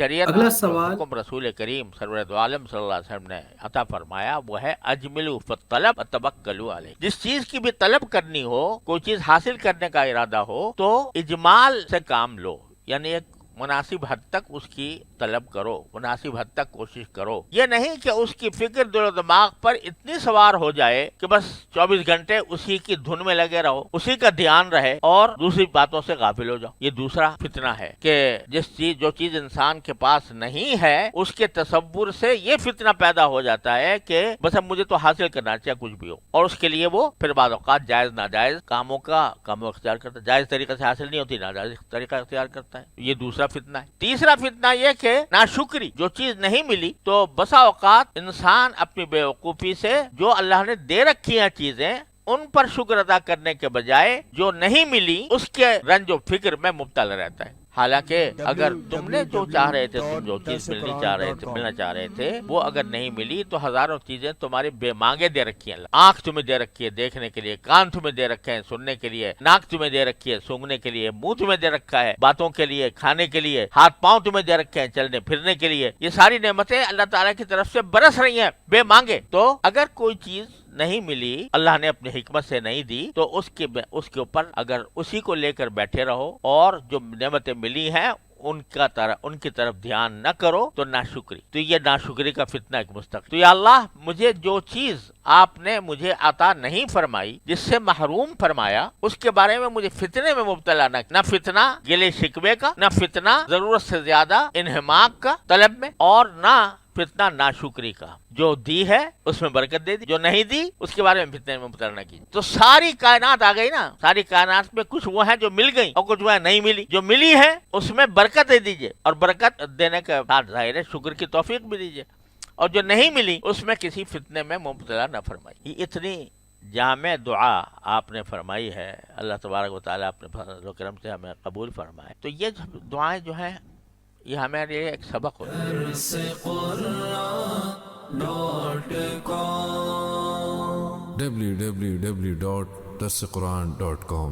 شریعت اگلا جو سوال حکم رسول کریم سرور دو عالم صلی اللہ علیہ وسلم نے عطا فرمایا وہ ہے اجملوا فی الطلب وتوکلوا علیہ. جس چیز کی بھی طلب کرنی ہو، کوئی چیز حاصل کرنے کا ارادہ ہو تو اجمال سے کام لو، یعنی ایک مناسب حد تک اس کی طلب کرو، مناسب حد تک کوشش کرو. یہ نہیں کہ اس کی فکر دل و دماغ پر اتنی سوار ہو جائے کہ بس 24 گھنٹے اسی کی دھن میں لگے رہو، اسی کا دھیان رہے اور دوسری باتوں سے غافل ہو جاؤ. یہ دوسرا فتنہ ہے کہ جو چیز انسان کے پاس نہیں ہے اس کے تصور سے یہ فتنہ پیدا ہو جاتا ہے کہ بس اب مجھے تو حاصل کرنا چاہیے کچھ بھی ہو، اور اس کے لیے وہ پھر بعض اوقات جائز ناجائز کاموں اختیار کرتا ہے. جائز طریقے سے حاصل نہیں ہوتی، ناجائز طریقہ اختیار کرتا ہے. یہ دوسرا فتنہ ہے. تیسرا فتنہ یہ کہ ناشکری، جو چیز نہیں ملی تو بسا اوقات انسان اپنی بے وقوفی سے جو اللہ نے دے رکھی ہیں چیزیں ان پر شکر ادا کرنے کے بجائے جو نہیں ملی اس کے رنج و فکر میں مبتلا رہتا ہے. حالانکہ اگر تم نے جو چاہ رہے تھے، تم جو چیز ملنا چاہ رہے تھے وہ اگر نہیں ملی تو ہزاروں چیزیں تمہاری بے مانگے دے رکھی ہیں. آنکھ تمہیں دے رکھی ہے دیکھنے کے لیے، کان تمہیں دے رکھے ہیں سننے کے لیے، ناک تمہیں دے رکھی ہے سونگھنے کے لیے، منہ تمہیں دے رکھا ہے باتوں کے لیے، کھانے کے لیے، ہاتھ پاؤں تمہیں دے رکھے ہیں چلنے پھرنے کے لیے. یہ ساری نعمتیں اللہ تعالیٰ کی طرف سے برس رہی ہیں بے مانگے. تو اگر کوئی چیز نہیں ملی، اللہ نے اپنی حکمت سے نہیں دی، تو اس کے اوپر اگر اسی کو لے کر بیٹھے رہو اور جو نعمتیں ملی ہیں ان کی طرف دھیان نہ کرو تو ناشکری. تو یہ ناشکری کا فتنہ ایک مستقل. تو یا اللہ مجھے جو چیز آپ نے مجھے عطا نہیں فرمائی، جس سے محروم فرمایا، اس کے بارے میں مجھے فتنے میں مبتلا نہ فتنہ گلے شکوے کا، نہ فتنہ ضرورت سے زیادہ انہماک کا طلب میں، اور نہ فتنہ ناشکری کا. جو دی ہے اس میں برکت دے دی، جو نہیں دی اس کے بارے میں فتنے میں مبتلا نہ کی. تو ساری کائنات آ گئی نا، ساری کائنات میں کچھ وہ ہیں جو مل گئی اور کچھ وہ نہیں ملی. جو ملی ہے اس میں برکت دے دیجئے، اور برکت دینے کے بعد ظاہر ہے شکر کی توفیق بھی دیجئے، اور جو نہیں ملی اس میں کسی فتنے میں مبتلا نہ فرمائی. یہ اتنی جامع دعا آپ نے فرمائی ہے، اللہ تبارک و تعالیٰ اپنے فضل و کرم سے ہمیں قبول فرمائے. تو یہ دعائیں جو ہیں یہ ہمارے لیے ایک سبق ہوتا ہے. www.darsequran.com